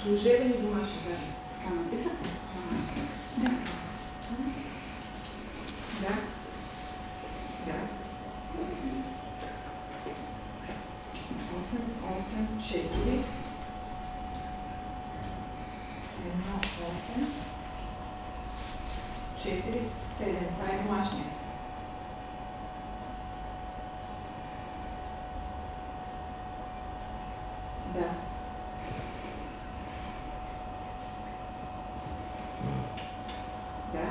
служебен и домашен, да. Така написах? Да. Да. Да. 8, 4. 1, 8. 4, 7. Това е домашния. Да. Да.